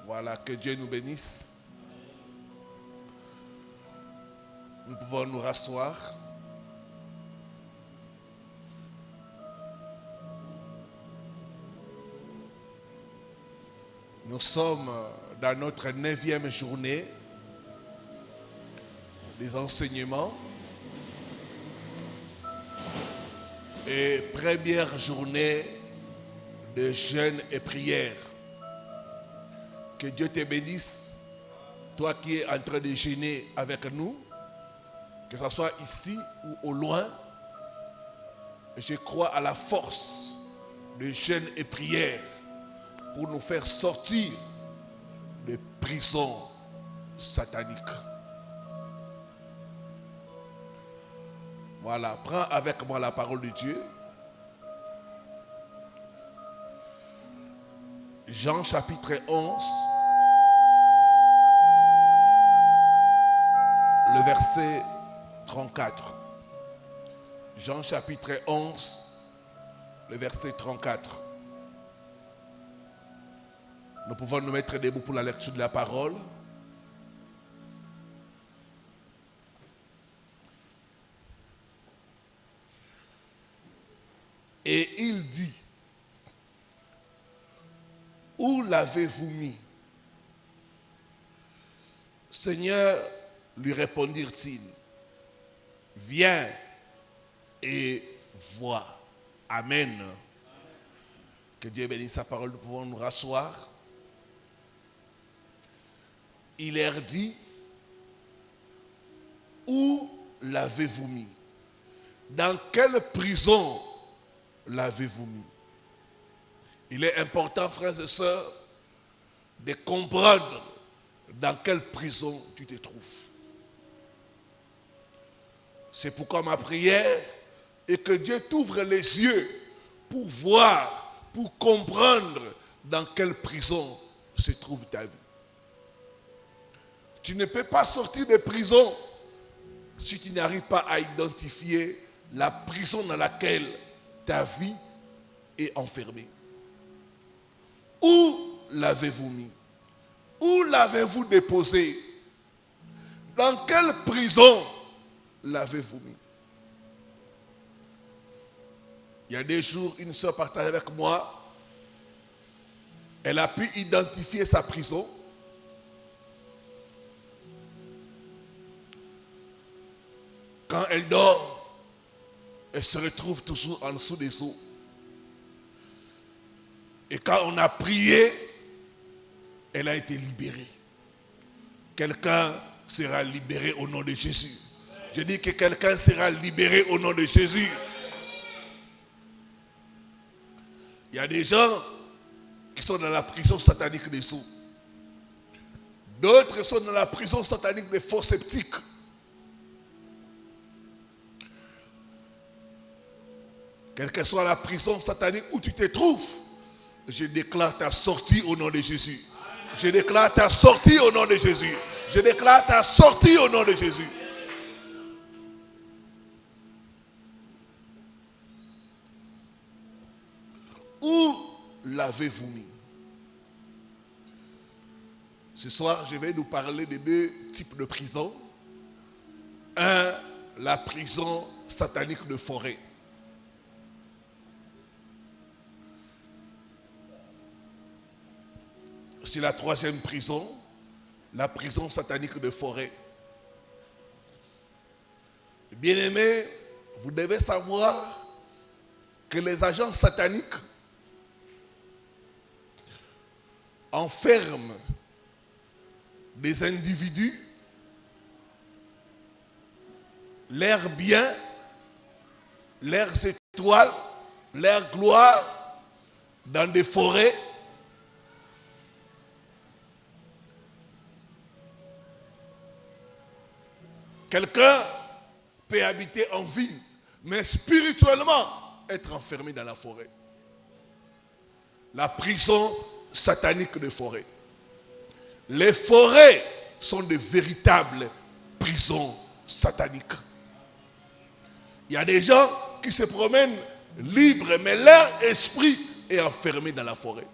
Voilà, que Dieu nous bénisse. Nous pouvons nous rasseoir. Nous sommes dans notre 9e journée des enseignements et première journée de jeûne et prière. Que Dieu te bénisse, toi qui es en train de jeûner avec nous, que ce soit ici ou au loin. Je crois à la force de jeûne et prière pour nous faire sortir des prisons sataniques. Voilà, prends avec moi la parole de Dieu. Jean chapitre 11, le verset 34. Jean chapitre 11, le verset 34. Nous pouvons nous mettre debout pour la lecture de la parole. Et il dit, où l'avez-vous mis? Seigneur, lui répondirent-ils, viens et vois. Amen. Que Dieu bénisse sa parole, nous pouvons nous rasseoir. Il leur dit, où l'avez-vous mis? Dans quelle prison l'avez-vous mis? Il est important, frères et sœurs, de comprendre dans quelle prison tu te trouves. C'est pourquoi ma prière est que Dieu t'ouvre les yeux pour voir, pour comprendre dans quelle prison se trouve ta vie. Tu ne peux pas sortir de prison si tu n'arrives pas à identifier la prison dans laquelle ta vie est enfermée. Où l'avez-vous mis? Où l'avez-vous déposé? Dans quelle prison l'avez-vous mis? Il y a des jours, une soeur partageait avec moi. Elle a pu identifier sa prison. Quand elle dort, elle se retrouve toujours en dessous des eaux. Et quand on a prié, elle a été libérée. Quelqu'un sera libéré au nom de Jésus. Je dis que quelqu'un sera libéré au nom de Jésus. Il y a des gens qui sont dans la prison satanique des eaux. D'autres sont dans la prison satanique des faux sceptiques. Quelle que soit la prison satanique où tu te trouves, je déclare ta sortie au nom de Jésus. Je déclare ta sortie au nom de Jésus. Je déclare ta sortie au nom de Jésus. Où l'avez-vous mis? Ce soir, je vais nous parler de deux types de prisons. Un, la prison satanique de forêt. C'est la troisième prison, la prison satanique de forêt. Bien-aimés, vous devez savoir que les agents sataniques enferment des individus, leurs biens, leurs étoiles, leur gloire dans des forêts. Quelqu'un peut habiter en ville, mais spirituellement être enfermé dans la forêt. La prison satanique de forêt. Les forêts sont de véritables prisons sataniques. Il y a des gens qui se promènent libres, mais leur esprit est enfermé dans la forêt.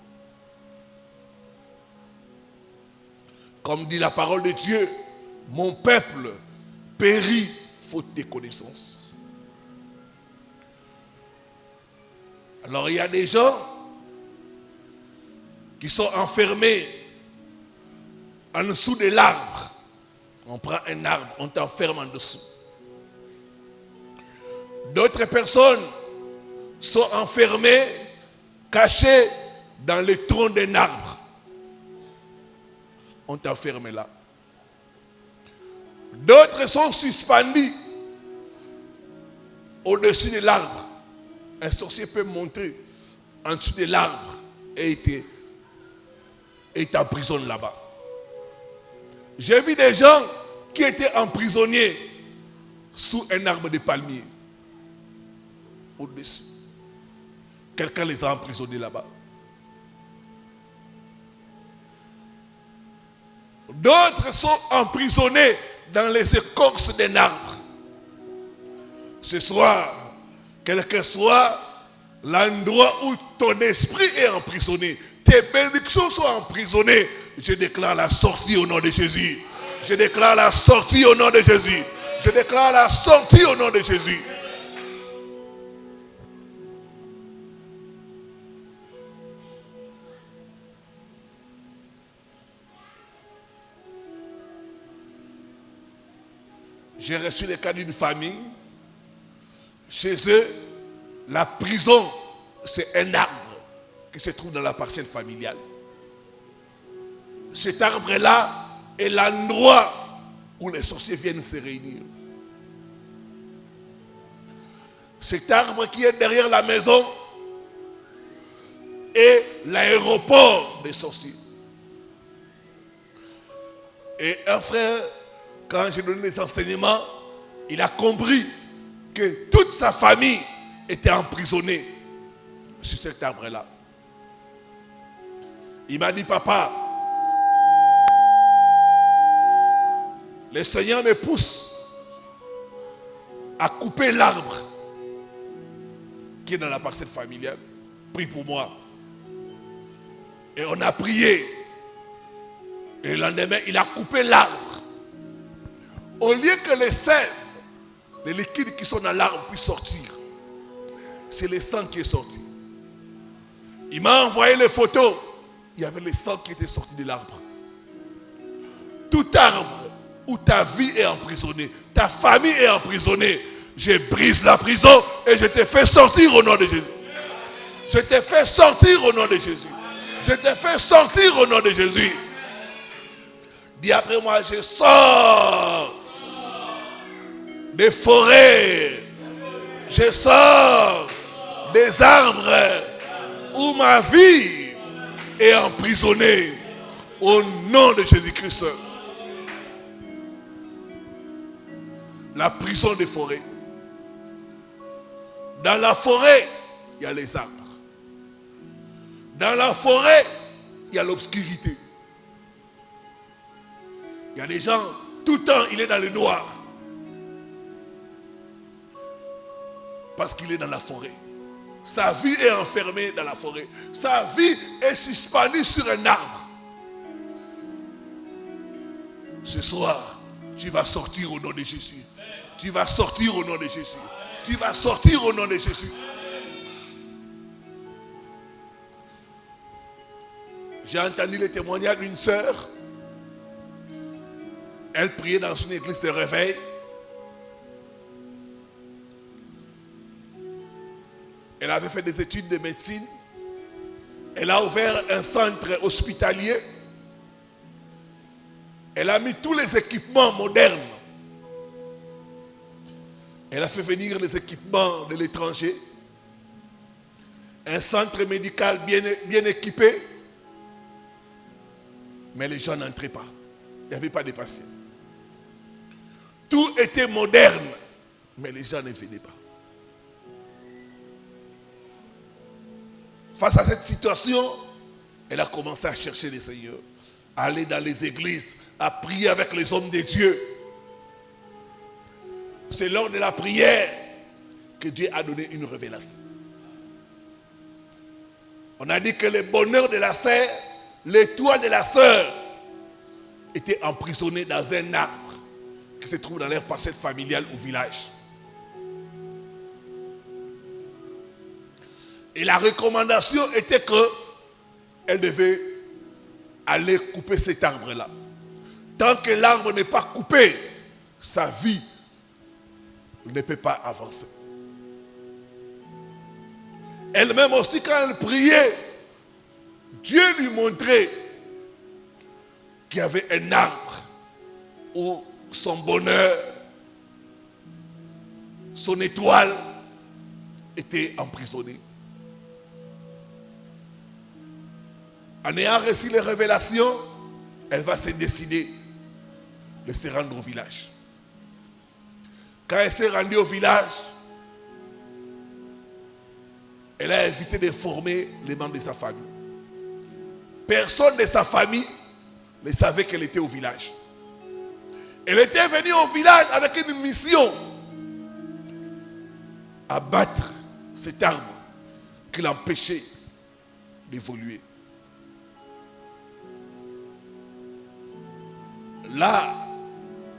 Comme dit la parole de Dieu, mon peuple périt faute de connaissances. Alors il y a des gens qui sont enfermés en dessous de l'arbre. On prend un arbre, on t'enferme en dessous. D'autres personnes sont enfermées, cachées dans le tronc d'un arbre. On t'enferme là. D'autres sont suspendus au-dessus de l'arbre. Un sorcier peut monter en dessous de l'arbre et t'emprisonne là-bas. J'ai vu des gens qui étaient emprisonnés sous un arbre de palmier. Au-dessus. Quelqu'un les a emprisonnés là-bas. D'autres sont emprisonnés dans les écorces d'un arbre. Ce soir, quel que soit l'endroit où ton esprit est emprisonné, tes bénédictions sont emprisonnées, je déclare la sortie au nom de Jésus. Je déclare la sortie au nom de Jésus. Je déclare la sortie au nom de Jésus. J'ai reçu le cas d'une famille. Chez eux, la prison, c'est un arbre qui se trouve dans la parcelle familiale. Cet arbre-là est l'endroit où les sorciers viennent se réunir. Cet arbre qui est derrière la maison est l'aéroport des sorciers. Et un frère, quand j'ai donné les enseignements, il a compris que toute sa famille était emprisonnée sur cet arbre-là. Il m'a dit, papa, le Seigneur me pousse à couper l'arbre qui est dans la parcelle familiale. Prie pour moi. Et on a prié. Et le lendemain, il a coupé l'arbre. Au lieu que les sèves, les liquides qui sont dans l'arbre puissent sortir, c'est le sang qui est sorti. Il m'a envoyé les photos. Il y avait le sang qui était sorti de l'arbre. Tout arbre où ta vie est emprisonnée, ta famille est emprisonnée, je brise la prison et je te fais sortir au nom de Jésus. Je te fais sortir au nom de Jésus. Je te fais sortir au nom de Jésus. Dis après moi, je sors des forêts, je sors des arbres où ma vie est emprisonnée au nom de Jésus-Christ. La prison des forêts. Dans la forêt, il y a les arbres. Dans la forêt, il y a l'obscurité. Il y a des gens, tout le temps, il est dans le noir. Parce qu'il est dans la forêt. Sa vie est enfermée dans la forêt. Sa vie est suspendue sur un arbre. Ce soir, tu vas sortir au nom de Jésus. Tu vas sortir au nom de Jésus. Tu vas sortir au nom de Jésus. J'ai entendu le témoignage d'une sœur. Elle priait dans une église de réveil. Elle avait fait des études de médecine. Elle a ouvert un centre hospitalier. Elle a mis tous les équipements modernes. Elle a fait venir les équipements de l'étranger. Un centre médical bien équipé. Mais les gens n'entraient pas. Il n'y avait pas de patients. Tout était moderne. Mais les gens ne venaient pas. Face à cette situation, elle a commencé à chercher le Seigneur, à aller dans les églises, à prier avec les hommes de Dieu. C'est lors de la prière que Dieu a donné une révélation. On a dit que le bonheur de la sœur, l'étoile de la sœur, étaient emprisonnés dans un arbre qui se trouve dans leur parcelle familiale au village. Et la recommandation était qu'elle devait aller couper cet arbre-là. Tant que l'arbre n'est pas coupé, sa vie ne peut pas avancer. Elle-même aussi, quand elle priait, Dieu lui montrait qu'il y avait un arbre où son bonheur, son étoile était emprisonnée. En ayant reçu les révélations, elle va se décider de se rendre au village. Quand elle s'est rendue au village, elle a évité de former les membres de sa famille. Personne de sa famille ne savait qu'elle était au village. Elle était venue au village avec une mission: abattre cet arbre qui l'empêchait d'évoluer. Là,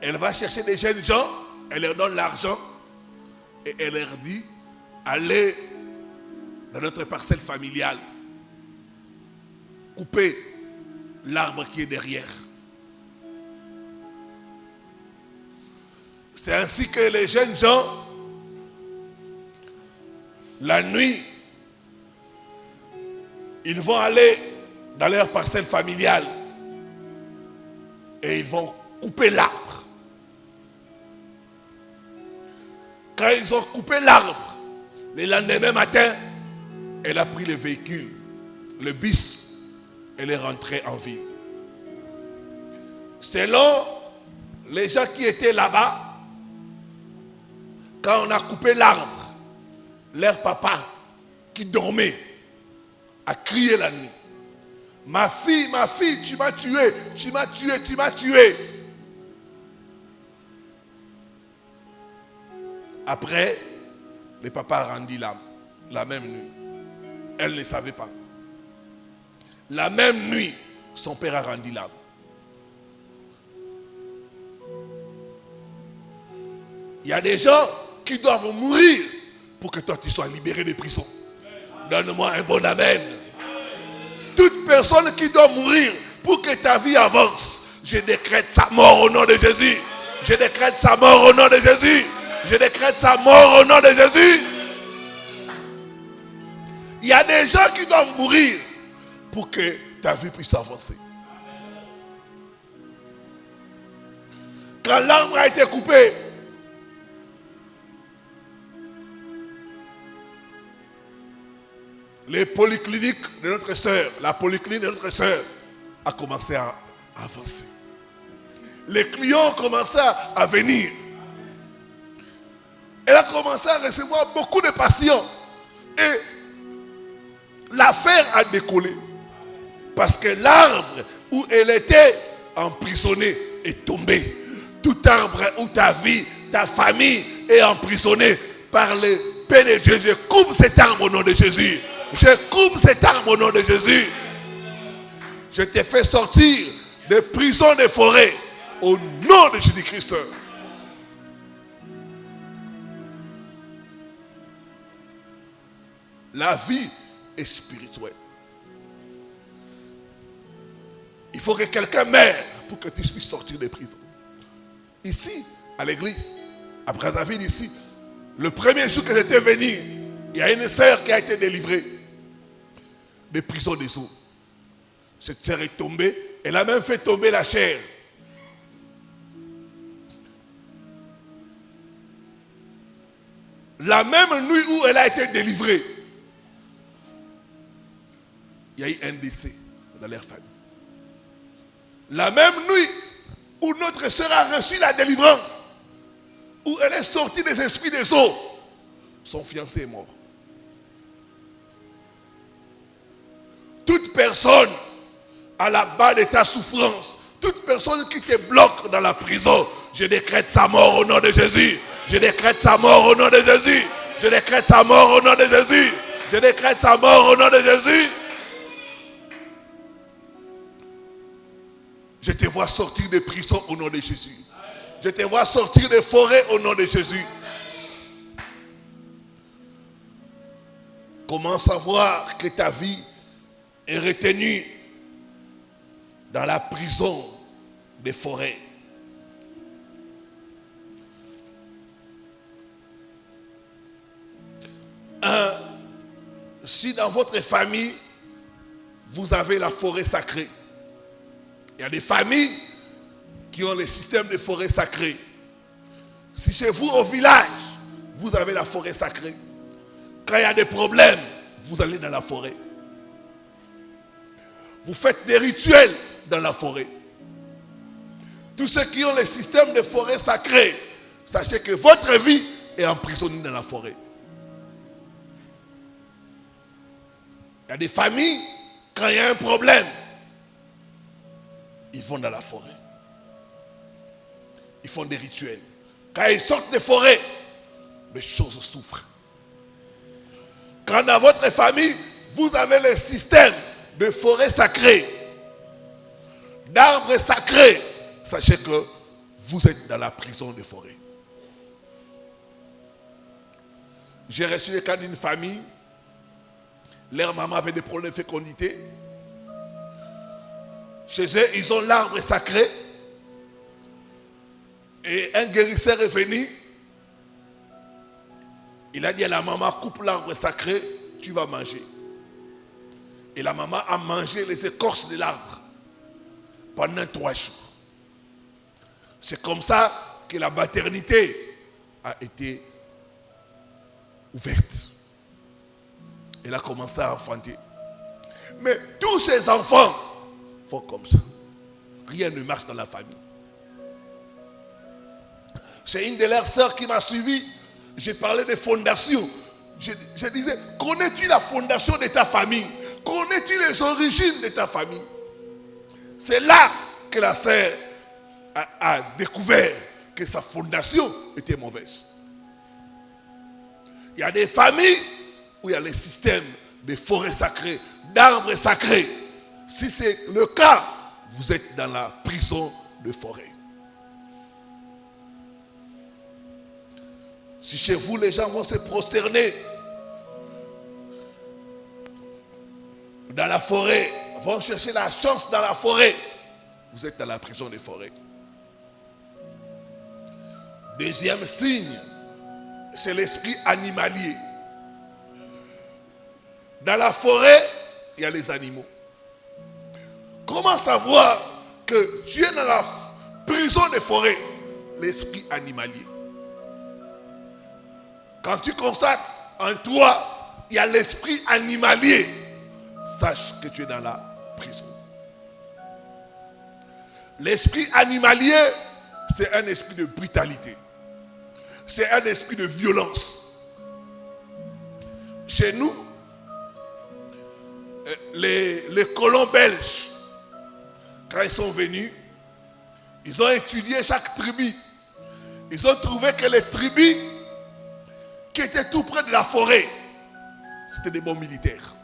elle va chercher des jeunes gens, elle leur donne l'argent et elle leur dit: allez dans notre parcelle familiale, coupez l'arbre qui est derrière. C'est ainsi que les jeunes gens, la nuit, ils vont aller dans leur parcelle familiale et ils vont couper l'arbre. Quand ils ont coupé l'arbre, le lendemain matin, elle a pris le véhicule, le bus, elle est rentrée en ville. Selon les gens qui étaient là-bas, quand on a coupé l'arbre, leur papa qui dormait a crié la nuit: ma fille, tu m'as tué, tu m'as tué, tu m'as tué. Après, le papa a rendu l'âme la même nuit. Elle ne savait pas. La même nuit, son père a rendu l'âme. Il y a des gens qui doivent mourir pour que toi tu sois libéré de prison. Donne-moi un bon amen. Toute personne qui doit mourir pour que ta vie avance, je décrète sa mort au nom de Jésus. Je décrète sa mort au nom de Jésus. Je décrète sa mort au nom de Jésus. Il y a des gens qui doivent mourir pour que ta vie puisse avancer. Quand l'arbre a été coupé, les polycliniques de notre sœur, la polyclinique de notre sœur a commencé à avancer. Les clients ont commencé à venir. Elle a commencé à recevoir beaucoup de patients. Et l'affaire a décollé. Parce que l'arbre où elle était emprisonnée est tombé. Tout arbre où ta vie, ta famille est emprisonnée par le paix de Dieu. Je coupe cet arbre au nom de Jésus. Je coupe cet arbre au nom de Jésus. Je t'ai fait sortir des prisons des forêts au nom de Jésus-Christ. La vie est spirituelle. Il faut que quelqu'un meure pour que tu puisses sortir des prisons. Ici, à l'église, à Brazzaville, ici, le premier jour que j'étais venu, il y a une sœur qui a été délivrée des prisons des eaux. Cette sœur est tombée, elle a même fait tomber la chair. La même nuit où elle a été délivrée, il y a eu un décès dans leur famille. La même nuit où notre sœur a reçu la délivrance, où elle est sortie des esprits des eaux, son fiancé est mort. Toute personne à la base de ta souffrance, toute personne qui te bloque dans la prison, je décrète sa mort au nom de Jésus. Je décrète sa mort au nom de Jésus. Je décrète sa mort au nom de Jésus. Je décrète sa mort au nom de Jésus. Je te vois sortir des prisons au nom de Jésus. Je te vois sortir des forêts au nom de Jésus. Comment savoir que ta vie est retenue dans la prison des forêts? Si dans votre famille, vous avez la forêt sacrée, il y a des familles qui ont le système de forêt sacrée. Si chez vous au village, vous avez la forêt sacrée, quand il y a des problèmes, vous allez dans la forêt. Vous faites des rituels dans la forêt. Tous ceux qui ont le système de forêt sacrée, sachez que votre vie est emprisonnée dans la forêt. Il y a des familles, quand il y a un problème, ils vont dans la forêt. Ils font des rituels. Quand ils sortent des forêts, les choses souffrent. Quand dans votre famille, vous avez le système de forêt sacrée, d'arbres sacrés, sachez que vous êtes dans la prison de forêt. J'ai reçu le cas d'une famille, leur maman avait des problèmes de fécondité. Chez eux, ils ont l'arbre sacré. Et un guérisseur est venu. Il a dit à la maman, coupe l'arbre sacré, tu vas manger. Et la maman a mangé les écorces de l'arbre pendant 3 jours. C'est comme ça que la maternité a été ouverte. Elle a commencé à enfanter. Mais tous ces enfants font comme ça. Rien ne marche dans la famille. C'est une de leurs sœurs qui m'a suivi. J'ai parlé de fondation. Je disais, connais-tu la fondation de ta famille? Connais-tu les origines de ta famille? C'est là que la sœur a découvert que sa fondation était mauvaise. Il y a des familles où il y a les systèmes de forêts sacrées, d'arbres sacrés. Si c'est le cas, vous êtes dans la prison de forêt. Si chez vous, les gens vont se prosterner dans la forêt, vont chercher la chance dans la forêt, vous êtes dans la prison des forêts. Deuxième signe, c'est l'esprit animalier. Dans la forêt, il y a les animaux. Comment savoir que tu es dans la prison des forêts? L'esprit animalier. Quand tu constates en toi, il y a l'esprit animalier, sache que tu es dans la prison. L'esprit animalier, c'est un esprit de brutalité. C'est un esprit de violence. Chez nous, les colons belges, quand ils sont venus, ils ont étudié chaque tribu. Ils ont trouvé que les tribus qui étaient tout près de la forêt, c'était des bons militaires.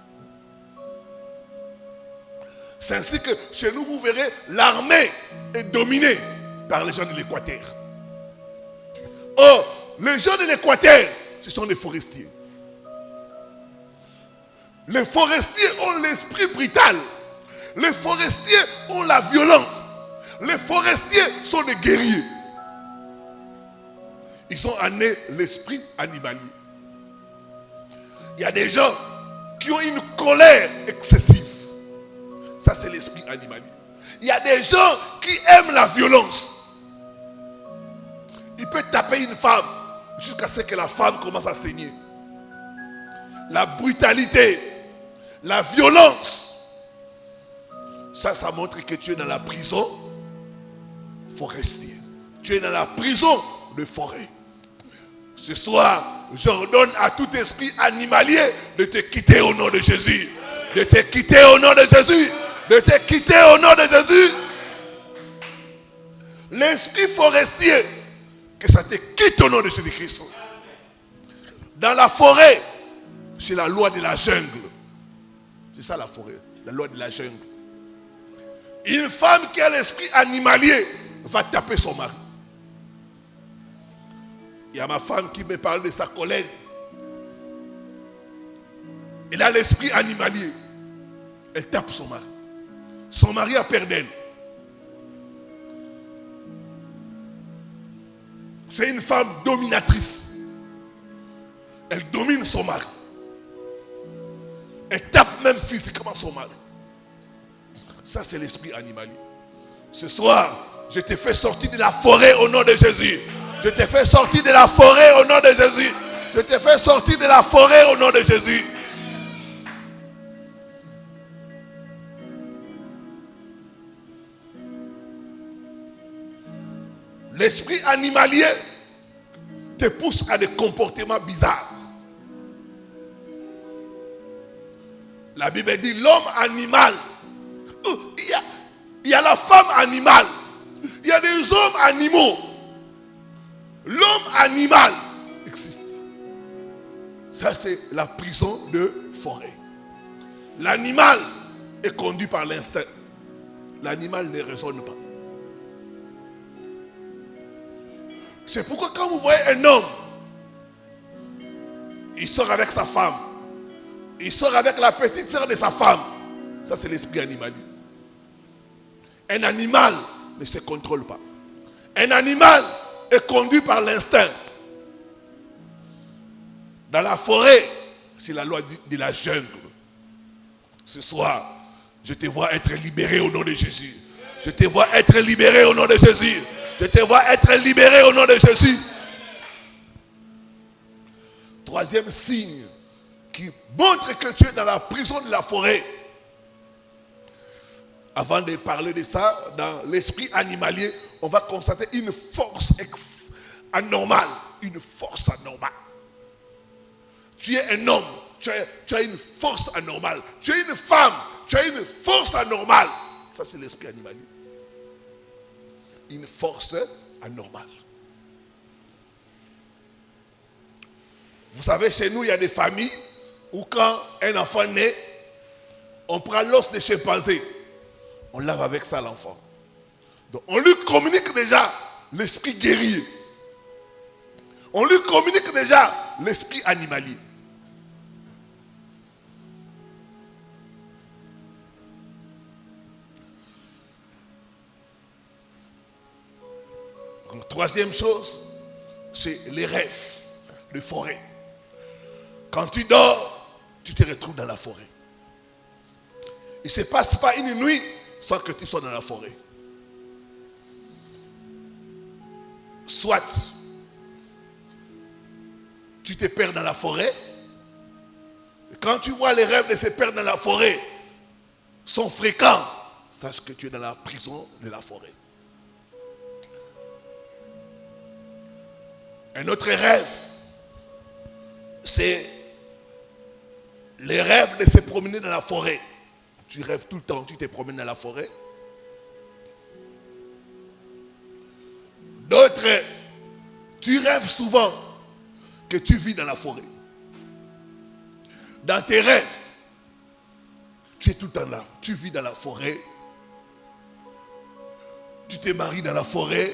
C'est ainsi que chez nous, vous verrez, l'armée est dominée par les gens de l'Équateur. Or, les gens de l'Équateur, ce sont des forestiers. Les forestiers ont l'esprit brutal. Les forestiers ont la violence. Les forestiers sont des guerriers. Ils ont amené l'esprit animalier. Il y a des gens qui ont une colère excessive. Ça, c'est l'esprit animalier. Il y a des gens qui aiment la violence. Il peut taper une femme jusqu'à ce que la femme commence à saigner. La brutalité, la violence, ça montre que tu es dans la prison forestière. Tu es dans la prison de forêt. Ce soir, j'ordonne à tout esprit animalier de te quitter au nom de Jésus. De te quitter au nom de Jésus. De te quitter au nom de Jésus. L'esprit forestier, que ça te quitte au nom de Jésus-Christ. Dans la forêt, c'est la loi de la jungle. C'est ça la forêt, la loi de la jungle. Une femme qui a l'esprit animalier va taper son mari. Il y a ma femme qui me parle de sa collègue. Elle a l'esprit animalier. Elle tape son mari. Son mari a peur d'elle. C'est une femme dominatrice. Elle domine son mari. Elle tape même physiquement son mari. Ça, c'est l'esprit animalier. Ce soir, je te fais sortir de la forêt au nom de Jésus. Je te fais sortir de la forêt au nom de Jésus. Je te fais sortir de la forêt au nom de Jésus. L'esprit animalier te pousse à des comportements bizarres. La Bible dit l'homme animal. Il y a la femme animale. Il y a des hommes animaux. L'homme animal existe. Ça, c'est la prison de forêt. L'animal est conduit par l'instinct. L'animal ne raisonne pas. C'est pourquoi quand vous voyez un homme, il sort avec sa femme. Il sort avec la petite sœur de sa femme. Ça, c'est l'esprit animalier. Un animal ne se contrôle pas. Un animal est conduit par l'instinct. Dans la forêt, c'est la loi de la jungle. Ce soir, je te vois être libéré au nom de Jésus. Je te vois être libéré au nom de Jésus. Je te vois être libéré au nom de Jésus. Troisième signe qui montre que tu es dans la prison de la forêt. Avant de parler de ça, dans l'esprit animalier, on va constater une force anormale. Une force anormale. Tu es un homme, tu as une force anormale. Tu es une femme, tu as une force anormale. Ça, c'est l'esprit animalier. Une force anormale. Vous savez, chez nous, il y a des familles où quand un enfant naît, on prend l'os de chimpanzé. On lave avec ça l'enfant. Donc on lui communique déjà l'esprit guerrier. On lui communique déjà l'esprit animalier. Donc, troisième chose, c'est les rêves de forêt. Quand tu dors, tu te retrouves dans la forêt. Il ne se passe pas une nuit sans que tu sois dans la forêt. Soit tu te perds dans la forêt. Et quand tu vois les rêves de se perdre dans la forêt sont fréquents, sache que tu es dans la prison de la forêt. Un autre rêve, c'est les rêves de se promener dans la forêt. Tu rêves tout le temps, tu te promènes dans la forêt. D'autres, tu rêves souvent que tu vis dans la forêt. Dans tes rêves, tu es tout le temps là. Tu vis dans la forêt. Tu te maries dans la forêt.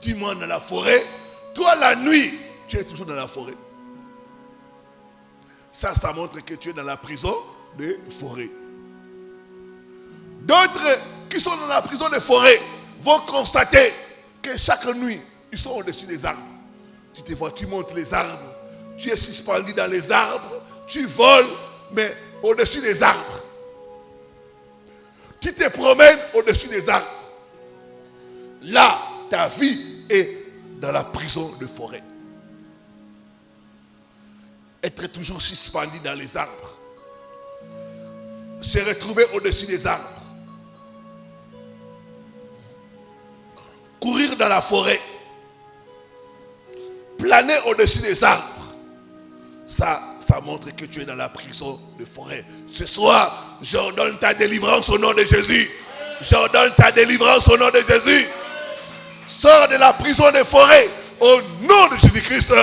Tu mens dans la forêt. Toi, la nuit, tu es toujours dans la forêt. Ça montre que tu es dans la prison de forêt. D'autres qui sont dans la prison de forêt vont constater que chaque nuit, ils sont au-dessus des arbres. Tu te vois, tu montes les arbres. Tu es suspendu dans les arbres. Tu voles, mais au-dessus des arbres. Tu te promènes au-dessus des arbres. Là, ta vie est dans la prison de forêt. Être toujours suspendu dans les arbres. Se retrouver au-dessus des arbres. Courir dans la forêt. Planer au-dessus des arbres. Ça montre que tu es dans la prison de forêt. Ce soir, j'ordonne ta délivrance au nom de Jésus. J'ordonne ta délivrance au nom de Jésus. Sors de la prison de forêt au nom de Jésus-Christ.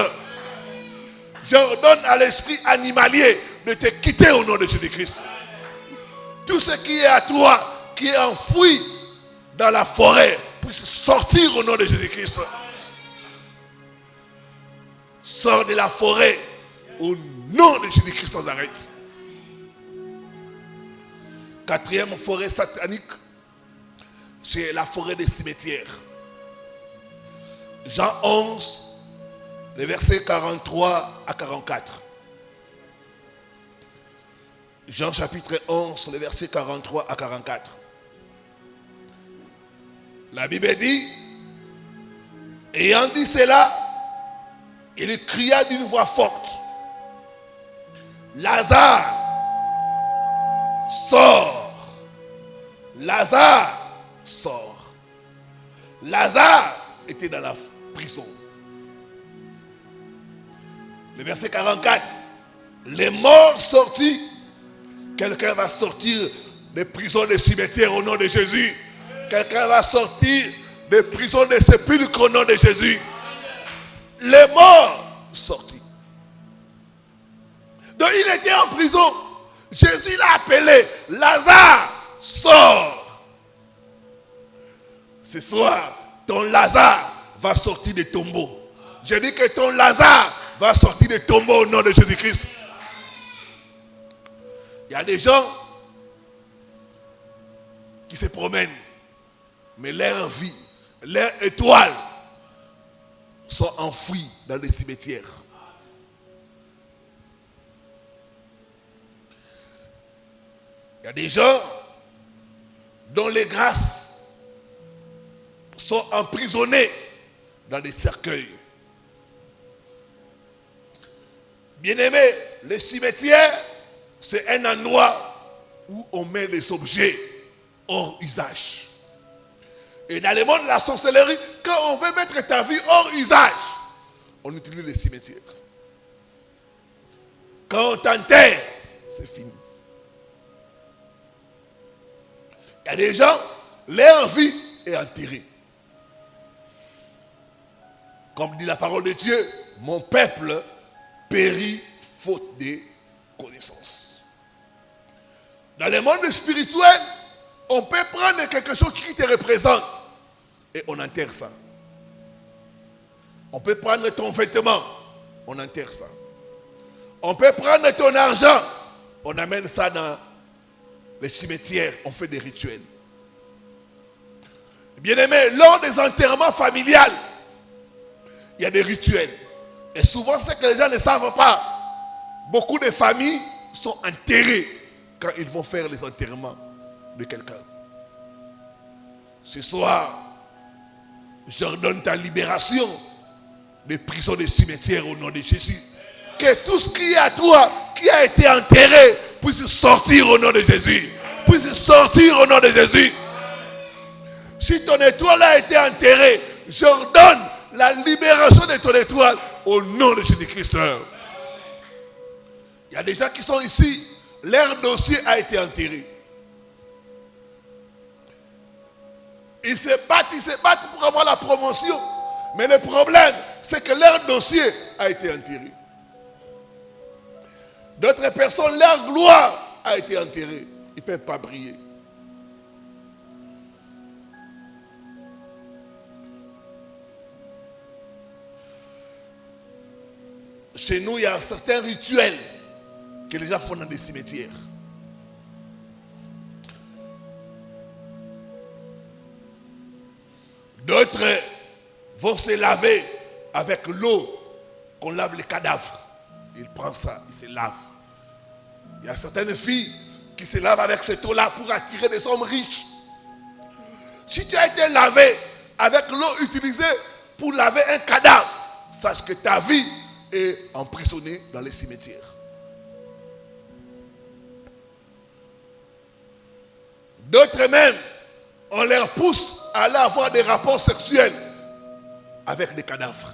J'ordonne à l'esprit animalier de te quitter au nom de Jésus-Christ. Tout ce qui est à toi, qui est enfoui dans la forêt puissent sortir au nom de Jésus-Christ. Sors de la forêt au nom de Jésus-Christ de Nazareth. Quatrième forêt satanique, c'est la forêt des cimetières. Jean 11, les versets 43 à 44. Jean chapitre 11, les versets 43 à 44. La Bible dit, ayant dit cela, il cria d'une voix forte, Lazare, sors. Lazare, sors. Lazare était dans la prison. Le verset 44, les morts sortis. Quelqu'un va sortir des prisons, des cimetières au nom de Jésus. Quelqu'un va sortir des prisons, des sépulcres au nom de Jésus. Les morts sortis. Donc il était en prison. Jésus l'a appelé. Lazare, sors. Ce soir, ton Lazare va sortir des tombeaux. Je dis que ton Lazare va sortir des tombeaux au nom de Jésus-Christ. Il y a des gens qui se promènent, mais leur vie, leur étoile sont enfouies dans les cimetières. Il y a des gens dont les grâces sont emprisonnées dans des cercueils. Bien-aimés, les cimetières, c'est un endroit où on met les objets hors usage. Et dans le monde de la sorcellerie, quand on veut mettre ta vie hors usage, on utilise les cimetières. Quand on t'enterre, c'est fini. Il y a des gens, leur vie est enterrée. Comme dit la parole de Dieu, mon peuple périt faute de connaissance. Dans le monde spirituel, on peut prendre quelque chose qui te représente et on enterre ça. On peut prendre ton vêtement, on enterre ça. On peut prendre ton argent, on amène ça dans les cimetières, on fait des rituels. Bien-aimé, lors des enterrements familiales, il y a des rituels. Et souvent, ce que les gens ne savent pas, beaucoup de familles sont enterrées quand ils vont faire les enterrements de quelqu'un. Ce soir, j'ordonne ta libération des prisons, des cimetières au nom de Jésus. Que tout ce qui est à toi, qui a été enterré, puisse sortir au nom de Jésus. Puisse sortir au nom de Jésus. Si ton étoile a été enterrée, j'ordonne la libération de ton étoile au nom de Jésus-Christ. Il y a des gens qui sont ici, leur dossier a été enterré. Ils se battent pour avoir la promotion. Mais le problème, c'est que leur dossier a été enterré. D'autres personnes, leur gloire a été enterrée. Ils ne peuvent pas briller. Chez nous, il y a certains rituels que les gens font dans des cimetières. D'autres vont se laver avec l'eau qu'on lave les cadavres. Ils prennent ça, ils se lavent. Il y a certaines filles qui se lavent avec cette eau-là pour attirer des hommes riches. Si tu as été lavé avec l'eau utilisée pour laver un cadavre, sache que ta vie est emprisonnée dans les cimetières. D'autres même, on leur pousse à aller avoir des rapports sexuels avec des cadavres.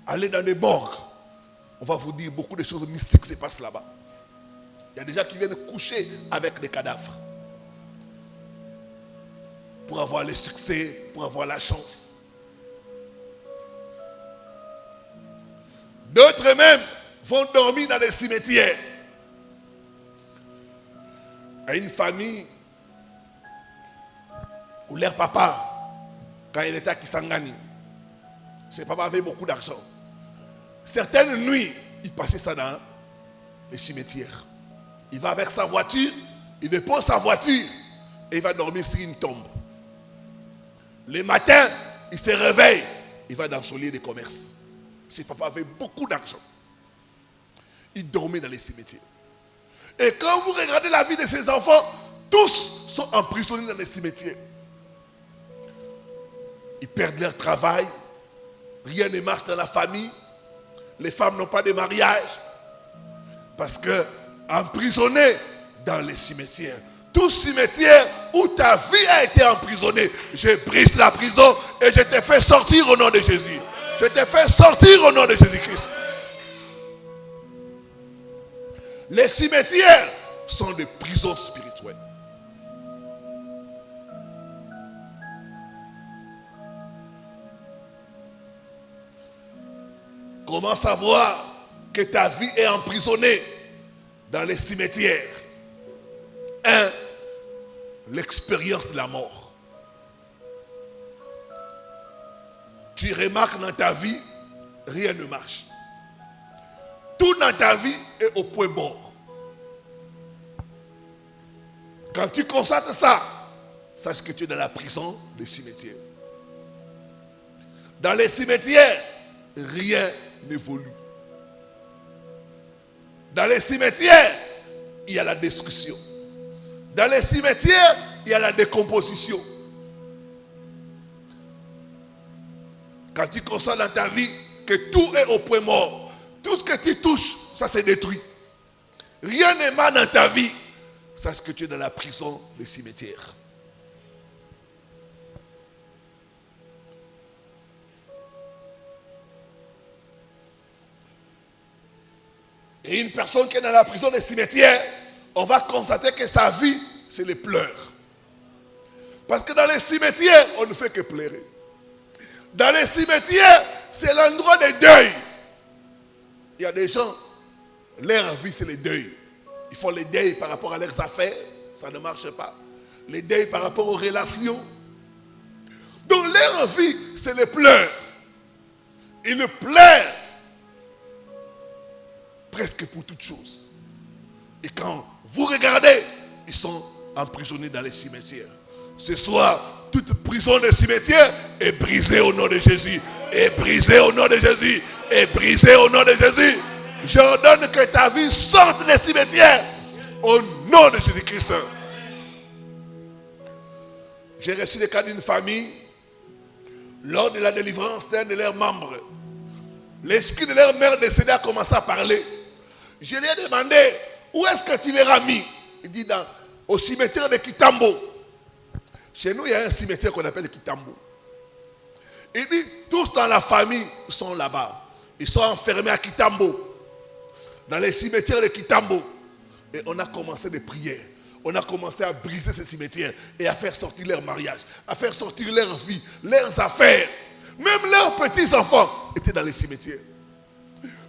Allez dans les morgues, on va vous dire beaucoup de choses mystiques se passent là-bas. Il y a des gens qui viennent coucher avec des cadavres pour avoir le succès, pour avoir la chance. D'autres même vont dormir dans les cimetières. Il y a une famille Ou leur papa, quand il était à Kisangani, ses papas avaient beaucoup d'argent. Certaines nuits, il passait ça dans les cimetières. Il va avec sa voiture, il dépose sa voiture et il va dormir sur une tombe. Le matin, il se réveille, il va dans son lieu de commerce. Ses papas avaient beaucoup d'argent. Il dormait dans les cimetières. Et quand vous regardez la vie de ses enfants, tous sont emprisonnés dans les cimetières. Ils perdent leur travail, rien ne marche dans la famille, les femmes n'ont pas de mariage, parce que emprisonnés dans les cimetières. Tout cimetière où ta vie a été emprisonnée, je brise la prison et je te fais sortir au nom de Jésus. Je te fais sortir au nom de Jésus-Christ. Les cimetières sont des prisons spirituelles. Comment savoir que ta vie est emprisonnée dans les cimetières? 1. L'expérience de la mort. Tu remarques dans ta vie, rien ne marche. Tout dans ta vie est au point mort. Quand tu constates ça, sache que tu es dans la prison des cimetières. Dans les cimetières, rien n'évolue. Dans les cimetières, il y a la destruction. Dans les cimetières, il y a la décomposition. Quand tu constates dans ta vie que tout est au point mort, tout ce que tu touches, ça se détruit. Rien n'est mal dans ta vie, sache que tu es dans la prison des cimetières. Et une personne qui est dans la prison des cimetières, on va constater que sa vie, c'est les pleurs. Parce que dans les cimetières, on ne fait que pleurer. Dans les cimetières, c'est l'endroit des deuils. Il y a des gens, leur vie, c'est les deuils. Ils font les deuils par rapport à leurs affaires, ça ne marche pas. Les deuils par rapport aux relations. Donc leur vie, c'est les pleurs. Ils pleurent presque pour toutes choses. Et quand vous regardez, ils sont emprisonnés dans les cimetières. Ce soir, toute prison des cimetières est brisée au nom de Jésus. Est brisée au nom de Jésus. Est brisée au nom de Jésus. J'ordonne que ta vie sorte des cimetières au nom de Jésus-Christ. J'ai reçu le cas d'une famille lors de la délivrance d'un de leurs membres. L'esprit de leur mère décédée a commencé à parler. Je lui ai demandé, où est-ce que tu l'as mis? Il dit, au cimetière de Kitambo. Chez nous, il y a un cimetière qu'on appelle Kitambo. Il dit, tous dans la famille sont là-bas. Ils sont enfermés à Kitambo. Dans les cimetières de Kitambo. Et on a commencé des prières. On a commencé à briser ces cimetières et à faire sortir leur mariage, à faire sortir leur vie, leurs affaires. Même leurs petits-enfants étaient dans les cimetières.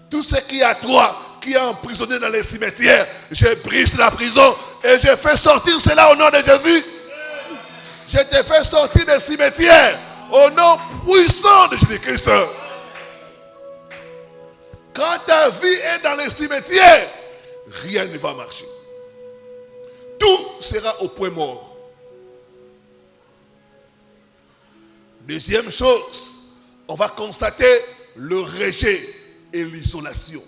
Tout ce qui est à toi, qui est emprisonné dans les cimetières, je brise la prison et je fais sortir cela au nom de Jésus. Je te fais sortir des cimetières au nom puissant de Jésus-Christ. Quand ta vie est dans les cimetières, rien ne va marcher. Tout sera au point mort. Deuxième chose, on va constater le rejet et l'isolation.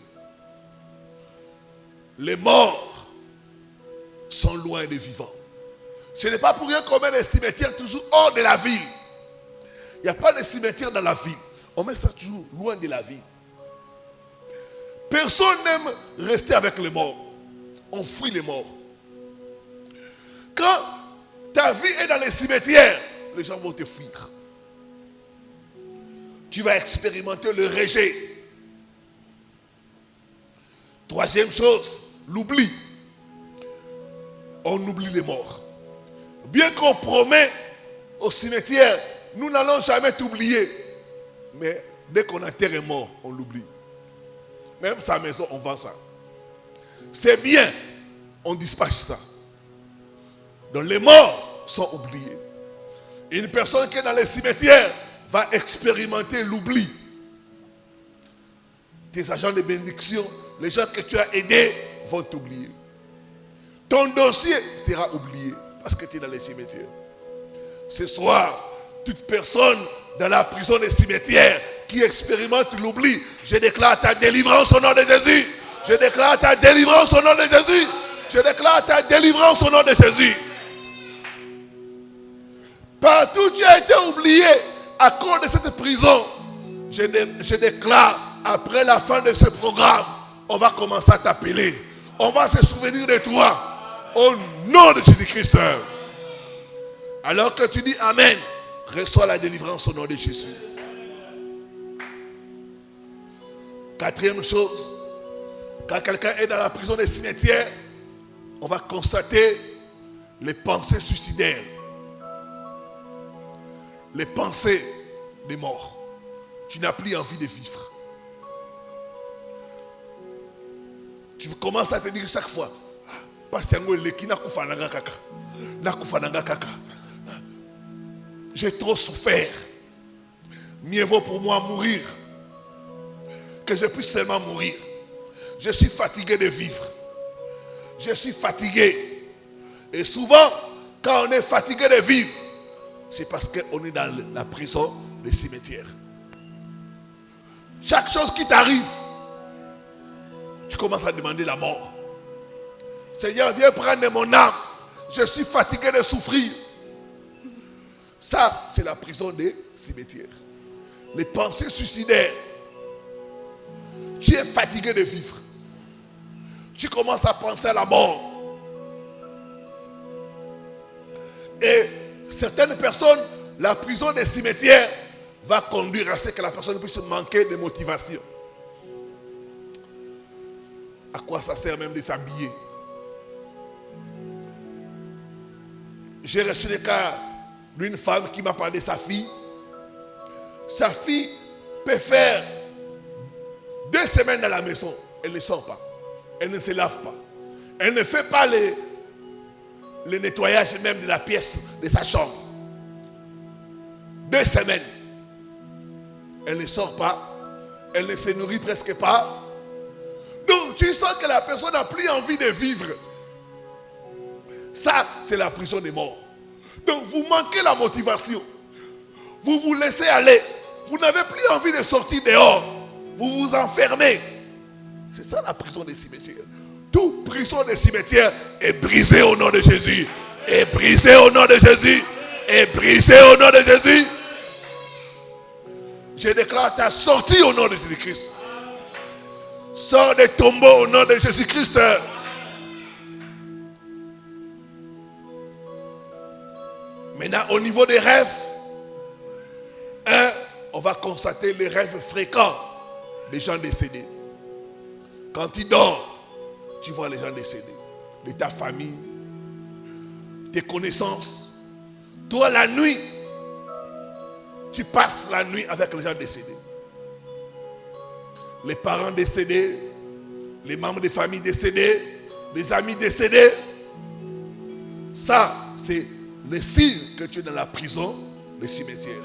Les morts sont loin des vivants. Ce n'est pas pour rien qu'on met des cimetières toujours hors de la ville. Il n'y a pas de cimetière dans la ville. On met ça toujours loin de la ville. Personne n'aime rester avec les morts. On fuit les morts. Quand ta vie est dans les cimetières, les gens vont te fuir. Tu vas expérimenter le rejet. Troisième chose, l'oubli. On oublie les morts. Bien qu'on promet au cimetière, nous n'allons jamais t'oublier. Mais dès qu'on enterre un mort, on l'oublie. Même sa maison, on vend ça. C'est bien, on dispatche ça. Donc les morts sont oubliés. Une personne qui est dans les cimetières va expérimenter l'oubli. Tes agents de bénédiction, les gens que tu as aidés vont t'oublier. Ton dossier sera oublié parce que tu es dans les cimetières. Ce soir, toute personne dans la prison des cimetières qui expérimente l'oubli, je déclare ta délivrance au nom de Jésus. Je déclare ta délivrance au nom de Jésus. Je déclare ta délivrance au nom de Jésus. Partout où tu as été oublié à cause de cette prison, je déclare, après la fin de ce programme, on va commencer à t'appeler. On va se souvenir de toi. Au nom de Jésus-Christ. Alors que tu dis Amen, reçois la délivrance au nom de Jésus. Quatrième chose, quand quelqu'un est dans la prison des cimetières, on va constater les pensées suicidaires. Les pensées des morts. Tu n'as plus envie de vivre. Tu commences à te dire chaque fois, j'ai trop souffert. Mieux vaut pour moi mourir que je puisse seulement mourir. Je suis fatigué de vivre. Je suis fatigué. Et souvent, quand on est fatigué de vivre, c'est parce qu'on est dans la prison, le cimetière. Chaque chose qui t'arrive, tu commences à demander la mort. Seigneur, viens prendre mon âme. Je suis fatigué de souffrir. Ça, c'est la prison des cimetières. Les pensées suicidaires. Tu es fatigué de vivre. Tu commences à penser à la mort. Et certaines personnes, la prison des cimetières va conduire à ce que la personne puisse manquer de motivation. À quoi ça sert même de s'habiller? J'ai reçu des cas d'une femme qui m'a parlé de sa fille. Sa fille peut faire 2 semaines dans la maison. Elle ne sort pas. Elle ne se lave pas. Elle ne fait pas le nettoyage même de la pièce de sa chambre. 2 semaines. Elle ne sort pas. Elle ne se nourrit presque pas. Donc tu sens que la personne n'a plus envie de vivre. Ça, c'est la prison des morts. Donc vous manquez la motivation. Vous vous laissez aller. Vous n'avez plus envie de sortir dehors. Vous vous enfermez. C'est ça la prison des cimetières. Toute prison des cimetières est brisée au nom de Jésus. Est brisée au nom de Jésus. Est brisée au nom de Jésus. Je déclare ta sortie au nom de Jésus-Christ. Sors des tombeaux au nom de Jésus-Christ. Maintenant, au niveau des rêves, on va constater les rêves fréquents des gens décédés. Quand tu dors, tu vois les gens décédés. De ta famille, tes connaissances. Toi, la nuit, tu passes la nuit avec les gens décédés. Les parents décédés, les membres des familles décédés, les amis décédés. Ça, c'est le signe que tu es dans la prison, le cimetière.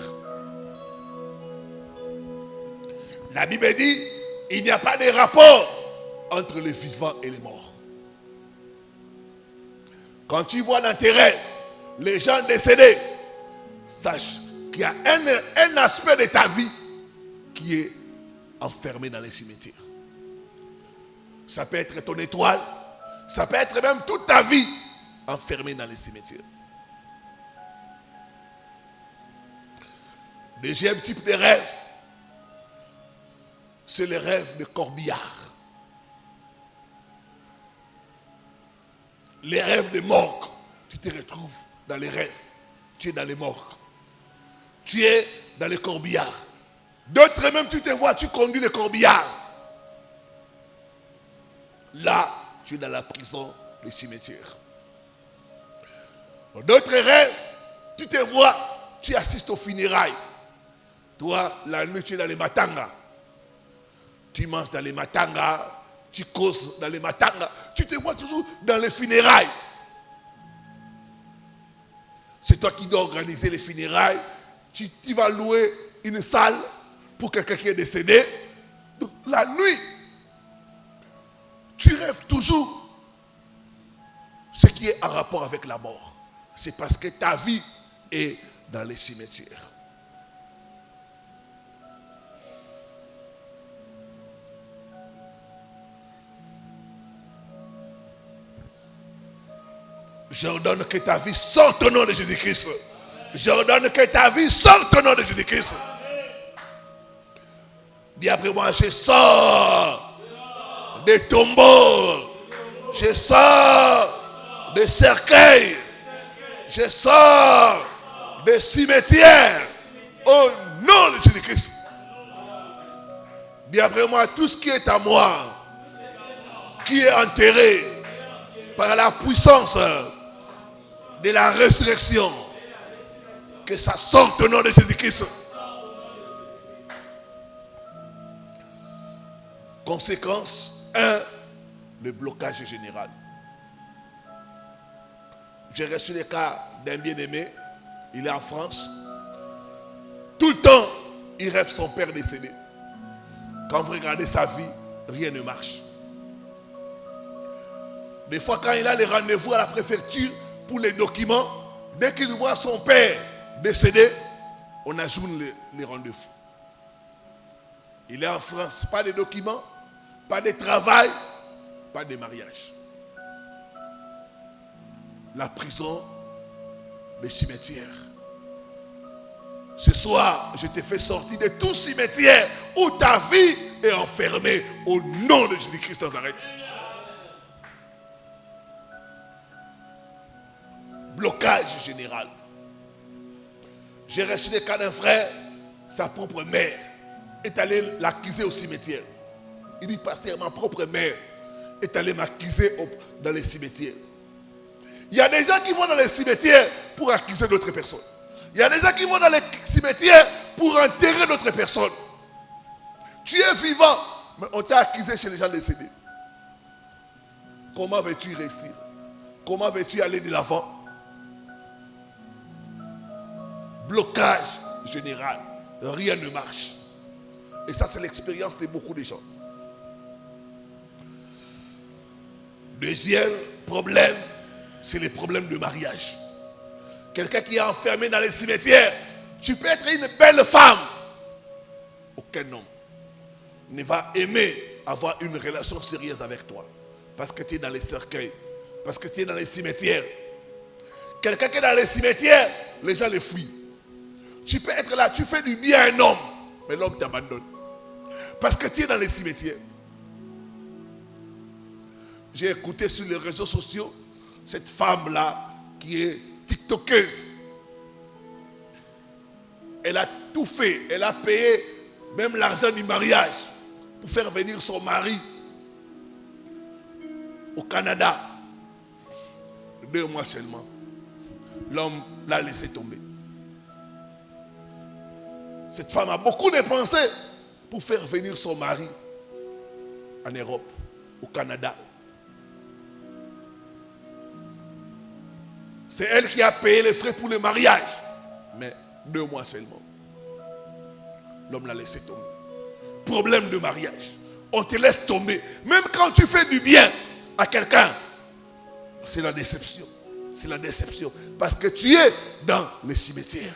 La Bible dit, il n'y a pas de rapport entre les vivants et les morts. Quand tu vois dans tes rêves les gens décédés, sache qu'il y a un aspect de ta vie qui est enfermé dans les cimetières. Ça peut être ton étoile, ça peut être même toute ta vie enfermée dans les cimetières. Deuxième type de rêve, c'est le rêve de corbillard. Les rêves de morgue. Tu te retrouves dans les rêves. Tu es dans les morgues. Tu es dans les corbillards. D'autres même, tu te vois, tu conduis les corbillards. Là, tu es dans la prison, le cimetière. Dans d'autres rêves, tu te vois, tu assistes aux funérailles. Toi, la nuit, tu es dans les matangas. Tu manges dans les matangas, tu causes dans les matangas. Tu te vois toujours dans les funérailles. C'est toi qui dois organiser les funérailles. Tu vas louer une salle pour quelqu'un qui est décédé. Donc, la nuit, tu rêves toujours ce qui est en rapport avec la mort. C'est parce que ta vie est dans les cimetières. J'ordonne que ta vie sorte au nom de Jésus-Christ. J'ordonne que ta vie sorte au nom de Jésus-Christ. Dis après moi, je sors des tombeaux. Je sors des cercueils. Je sors des cimetières. Au nom de Jésus-Christ. Dis après moi, tout ce qui est à moi, qui est enterré par la puissance de la résurrection, que ça sorte au nom de Jésus-Christ. Conséquence 1, le blocage général. J'ai reçu le cas d'un bien-aimé, il est en France. Tout le temps, il rêve son père décédé. Quand vous regardez sa vie, rien ne marche. Des fois, quand il a les rendez-vous à la préfecture pour les documents, dès qu'il voit son père décédé, on ajoute les rendez-vous. Il est en France, pas de documents, pas de travail, pas de mariage. La prison, les cimetières. Ce soir, je te fais sortir de tout cimetière où ta vie est enfermée au nom de Jésus-Christ de Nazareth. Blocage général. J'ai reçu le cas d'un frère, sa propre mère est allée l'accuser au cimetière. Il dit, pasteur, ma propre mère est allée m'accuser dans les cimetières. Il y a des gens qui vont dans les cimetières pour accuser d'autres personnes. Il y a des gens qui vont dans les cimetières pour enterrer d'autres personnes. Tu es vivant, mais on t'a accusé chez les gens décédés. Comment veux-tu réussir? Comment veux-tu aller de l'avant? Blocage général. Rien ne marche. Et ça, c'est l'expérience de beaucoup de gens. Deuxième problème, c'est les problèmes de mariage. Quelqu'un qui est enfermé dans les cimetières, tu peux être une belle femme. Aucun homme ne va aimer avoir une relation sérieuse avec toi. Parce que tu es dans les cercueils. Parce que tu es dans les cimetières. Quelqu'un qui est dans les cimetières, les gens le fuient. Tu peux être là, tu fais du bien à un homme, mais l'homme t'abandonne. Parce que tu es dans les cimetières. J'ai écouté sur les réseaux sociaux cette femme-là qui est tiktokeuse. Elle a tout fait. Elle a payé même l'argent du mariage pour faire venir son mari au Canada. 2 mois seulement. L'homme l'a laissé tomber. Cette femme a beaucoup dépensé pour faire venir son mari en Europe, au Canada. C'est elle qui a payé les frais pour le mariage. Mais 2 mois seulement. L'homme l'a laissé tomber. Problème de mariage. On te laisse tomber. Même quand tu fais du bien à quelqu'un, c'est la déception. C'est la déception. Parce que tu es dans les cimetières.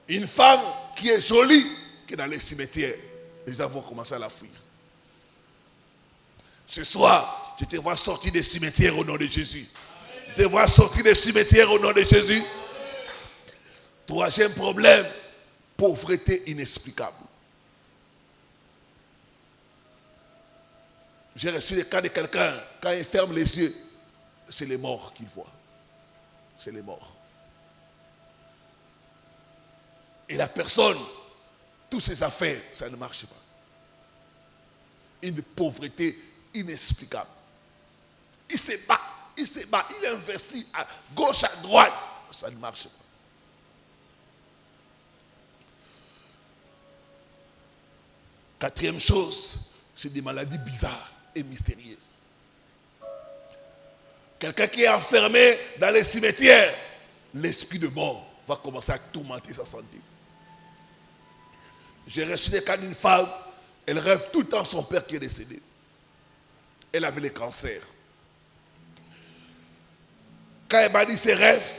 Une femme qui est jolie, qui est dans les cimetières, les gens vont commencer à la fuir. Ce soir, je te vois sortir des cimetières au nom de Jésus. Je te vois sortir des cimetières au nom de Jésus. Troisième problème, pauvreté inexplicable. J'ai reçu le cas de quelqu'un, quand il ferme les yeux, c'est les morts qu'il voit. C'est les morts. Et la personne, toutes ses affaires, ça ne marche pas. Une pauvreté inexplicable. Il se bat, il investit à gauche, à droite, ça ne marche pas. Quatrième chose, c'est des maladies bizarres et mystérieuses. Quelqu'un qui est enfermé dans les cimetières, l'esprit de mort va commencer à tourmenter sa santé. J'ai reçu des cas d'une femme, elle rêve tout le temps son père qui est décédé. Elle avait le cancer. Quand elle m'a dit ses rêves,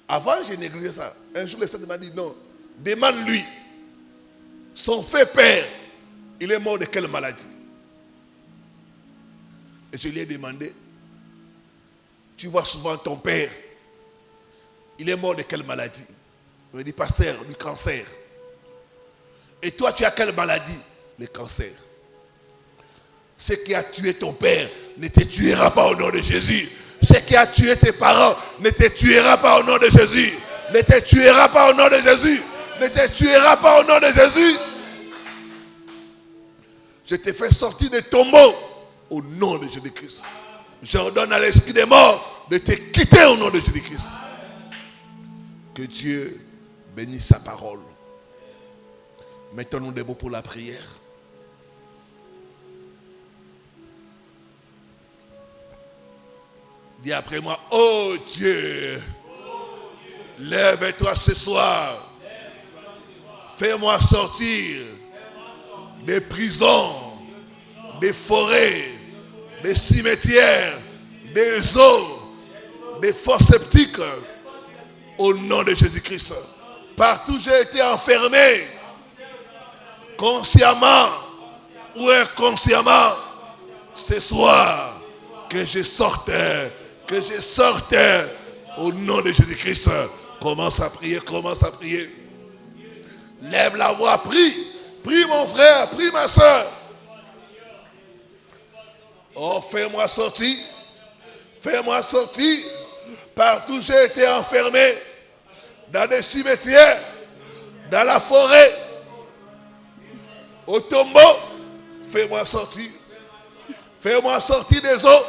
avant j'ai négligé ça. Un jour le Seigneur m'a dit non, demande-lui. Son fait père, il est mort de quelle maladie? Et je lui ai demandé, tu vois souvent ton père, il est mort de quelle maladie? Il m'a dit, pasteur, du cancer. Et toi, tu as quelle maladie? Le cancer. Ce qui a tué ton père ne te tuera pas au nom de Jésus. Ce qui a tué tes parents ne te tuera pas au nom de Jésus. Ne te tuera pas au nom de Jésus. Ne te tuera pas au nom de Jésus. Je te fais sortir des tombeaux au nom de Jésus-Christ. J'ordonne à l'esprit des morts de te quitter au nom de Jésus-Christ. Que Dieu bénisse sa parole. Mettons-nous debout pour la prière. Dis après moi, oh Dieu, lève-toi ce soir. Fais-moi sortir des prisons, des forêts, des cimetières, des eaux, des fosses septiques, au nom de Jésus-Christ. Partout où j'ai été enfermé, consciemment ou inconsciemment, ce soir, que je sorte au nom de Jésus-Christ. Commence à prier, commence à prier. Lève la voix, prie. Prie mon frère, prie ma soeur. Oh, fais-moi sortir. Fais-moi sortir. Partout où j'ai été enfermé. Dans des cimetières. Dans la forêt. Au tombeau. Fais-moi sortir. Fais-moi sortir des eaux.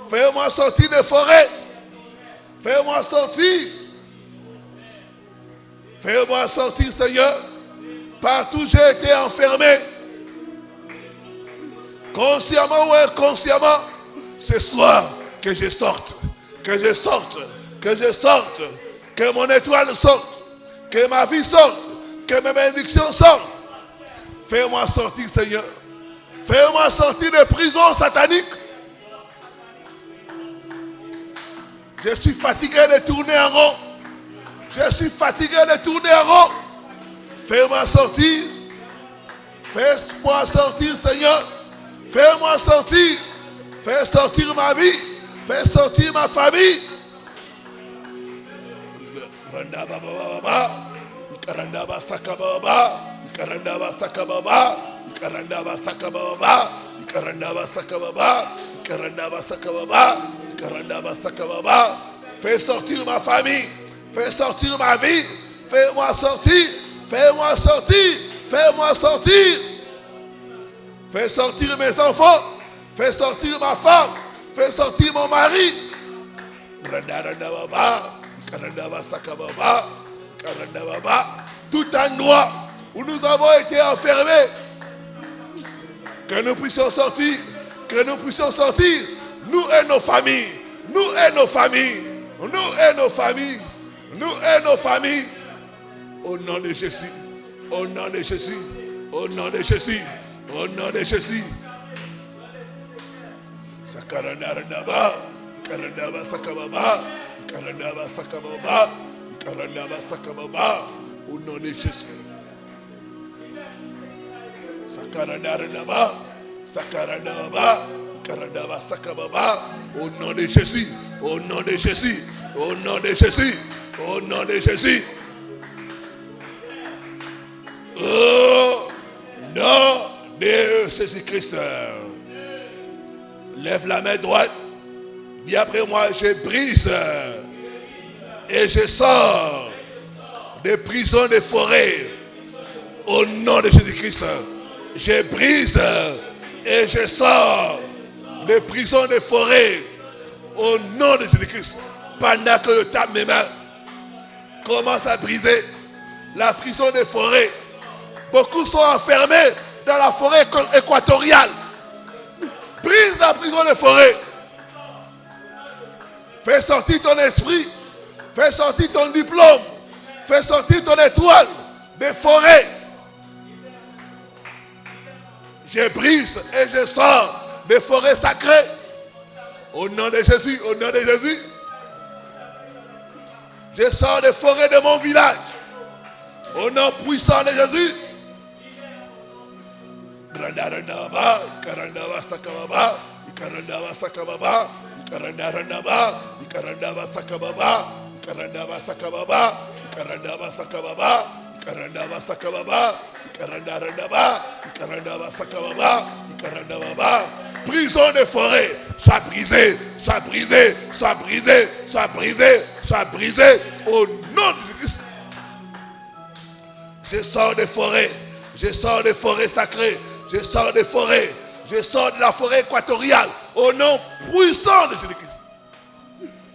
Fais-moi sortir des forêts. Fais-moi sortir. Fais-moi sortir, Seigneur. Partout où j'ai été enfermé. Consciemment ou inconsciemment. Ce soir, que je sorte. Que je sorte. Que je sorte. Que mon étoile sorte. Que ma vie sorte. Que mes bénédictions sortent. Fais-moi sortir, Seigneur. Fais-moi sortir de prison satanique. Je suis fatigué de tourner en rond. Je suis fatigué de tourner en rond. Fais-moi sortir. Fais-moi sortir, Seigneur. Fais-moi sortir. Fais sortir ma vie. Fais sortir ma famille. Karandaba sakababa. Karandaba sakababa. Karandaba sakababa. Karandaba sakababa. Karandaba sakababa. Karandaba sakababa. Fais sortir ma famille. Fais sortir ma vie. Fais-moi sortir. Fais-moi sortir. Fais-moi sortir. Fais sortir mes enfants. Fais sortir ma femme. Fais sortir mon mari. Tout endroit où nous avons été enfermés, que nous puissions sortir. Que nous puissions sortir. Nous et nos familles. Nous et nos familles. Nous et nos familles. Nous et nos familles. Au nom de Jésus. Au nom de Jésus. Au nom de Jésus. Au nom de Jésus. Sakarandarandaba. Karandaba sakababa. Karandaba sakababa. Karandaba sakababa. Au nom de Jésus. Sakarandarandaba. Sakarandarandaba. Karandaba sakababa. Au nom de Jésus. Au nom de Jésus. Au nom de Jésus. Au nom de Jésus. Au nom de Jésus-Christ. Lève la main droite. Dis après moi, je brise et je sors des prisons des forêts. Au nom de Jésus-Christ. Je brise et je sors des prisons des forêts. Au nom de Jésus-Christ. Pendant que je tape mes mains, commence à briser la prison des forêts. Beaucoup sont enfermés dans la forêt équatoriale. brise la prison des forêts. Fais sortir ton esprit. Fais sortir ton diplôme. Fais sortir ton étoile des forêts. Je brise et je sors des forêts sacrées. Au nom de Jésus, au nom de Jésus. Je sors des forêts de mon village. Au nom puissant de Jésus. Prison des forêts, soit brisé, soit brisé, soit brisé, soit brisé, soit brisé au nom de Jésus. Je sors des forêts, je sors des forêts sacrées, je sors des forêts, je sors de la forêt équatoriale au nom puissant de Jésus-Christ.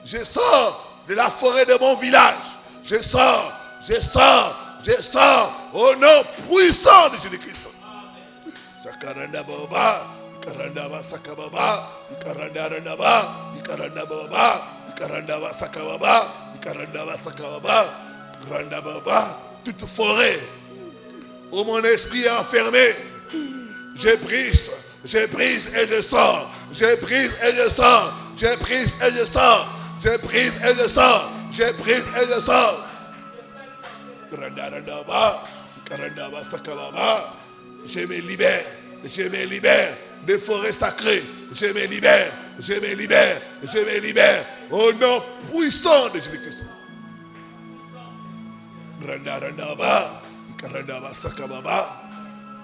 Je sors de la forêt de mon village, je sors au nom puissant de Jésus-Christ. Sakaranda baba, karanda ba sakababa, karanda randaba, karanda baba, karanda ba sakababa, karanda ba sakababa, karanda baba, toute forêt où mon esprit est enfermé, je brise et je sors, je brise et je sors, je brise et je sors, je brise et je sors, je brise et je sors. Karanda randaba, karanda ba sakababa. Je me libère des forêts sacrées. Je me libère au nom puissant de Jésus-Christ.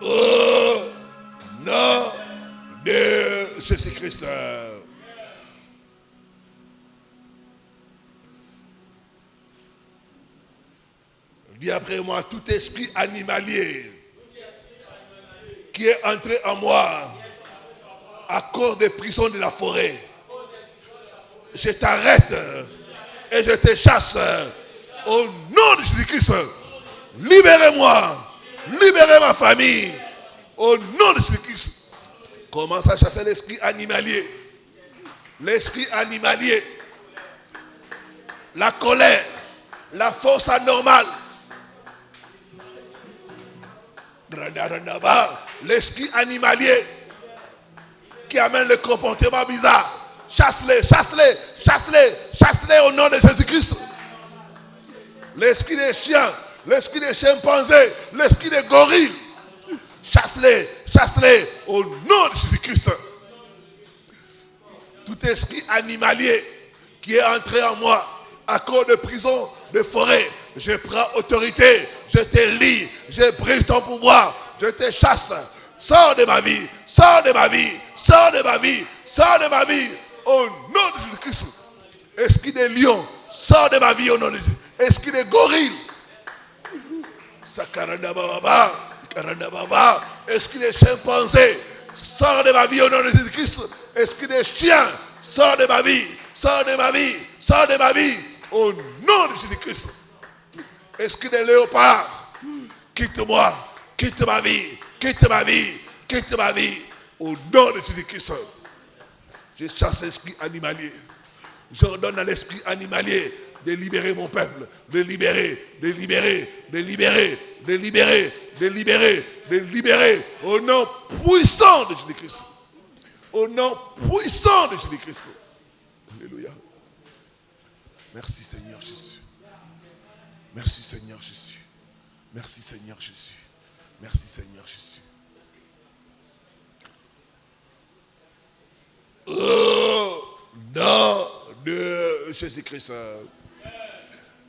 Au nom de Jésus-Christ. Dis après moi, tout esprit animalier qui est entré en moi à cause des prisons de la forêt, je t'arrête et je te chasse au nom de Jésus-Christ. Libérez-moi, libérez ma famille au nom de Jésus-Christ. Commence à chasser l'esprit animalier, la colère, la force anormale, l'esprit animalier qui amène le comportement bizarre. Chasse-les au nom de Jésus-Christ. L'esprit des chiens, l'esprit des chimpanzés, l'esprit des gorilles. Chasse-les au nom de Jésus-Christ. Tout esprit animalier qui est entré en moi à cause de prison, de forêt, je prends autorité, je te lie, je brise ton pouvoir, je te chasse. Sors de ma vie, sors de ma vie, sors de ma vie, sors de ma vie, au nom de Jésus-Christ. Esprit des lions, sors de ma vie au nom de Jésus. Esprit des gorilles, esprit des chimpanzés, sors de ma vie au nom de Jésus-Christ. Esprit des chiens, sors de ma vie, sors de ma vie, sors de ma vie, au nom de Jésus-Christ. Esprit des léopards, quitte-moi, quitte ma vie, quitte ma vie, quitte ma vie, au nom de Jésus-Christ. Je chasse l'esprit animalier. J'ordonne à l'esprit animalier de libérer mon peuple, de libérer, au nom puissant de Jésus-Christ. Au nom puissant de Jésus-Christ. Alléluia. Merci Seigneur Jésus. Merci Seigneur Jésus. Merci Seigneur Jésus. Merci Seigneur Jésus. Au nom de Jésus-Christ.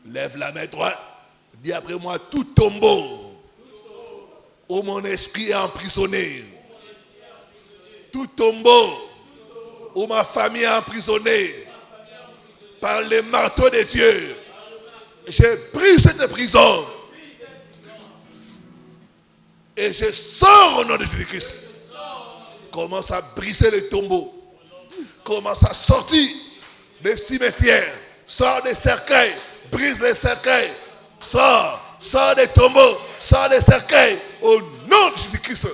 Lève la main droite. Dis après moi, tout tombeau où mon esprit est emprisonné. Tout tombeau où ma famille est emprisonnée par le marteau de Dieu. Je brise cette prison et je sors au nom de Jésus-Christ. Commence à briser les tombeaux. Commence à sortir des cimetières. Sors des cercueils. Brise les cercueils. Sors des tombeaux. Sors des cercueils. Au nom de Jésus-Christ.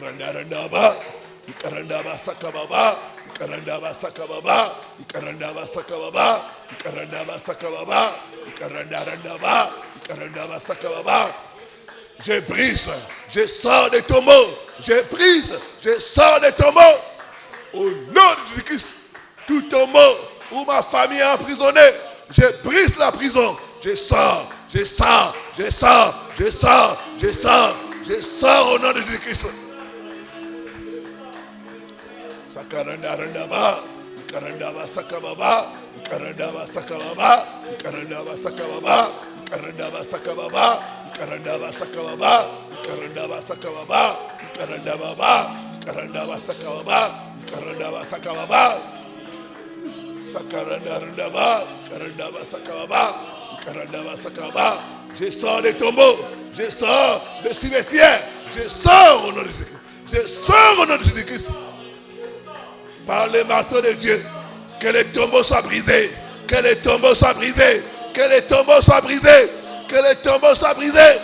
Randarandaba, Ikarandaba Sakababa, Ikarandaba Sakababa, Ikarandaba Sakababa, Ikarandaba Sakababa, Ikarandarandaba, Ikarandaba Sakababa. Je brise, je sors des tombeaux, je brise, je sors des tombeaux. Au nom de Jésus-Christ, tout tombeau où ma famille est emprisonnée, je brise la prison. Je sors, je sors, je sors, je sors, je sors, je sors au nom de Jésus-Christ. Sakarandarandaba, Ikarandaba Sakababa, Ikarandaba Sakababa, Ikarandaba Sakababa, Ikarandaba Sakababa, Ikarandaba Sakababa, Ikarandaba Sakababa, Ikarandaba, Ikarandaba Sakababa, Ikarandaba Sakababa, Sakarandarandaba, Ikarandaba Sakababa, Ikarandaba Sakababa. Je sors des tombeaux, je sors des cimetières, je sors au nom de Jésus-Christ, je sors au nom de Jésus-Christ. Par les marteaux de Dieu, que les tombeaux soient brisés, que les tombeaux soient brisés, que les tombeaux soient brisés, que les tombeaux soient brisés.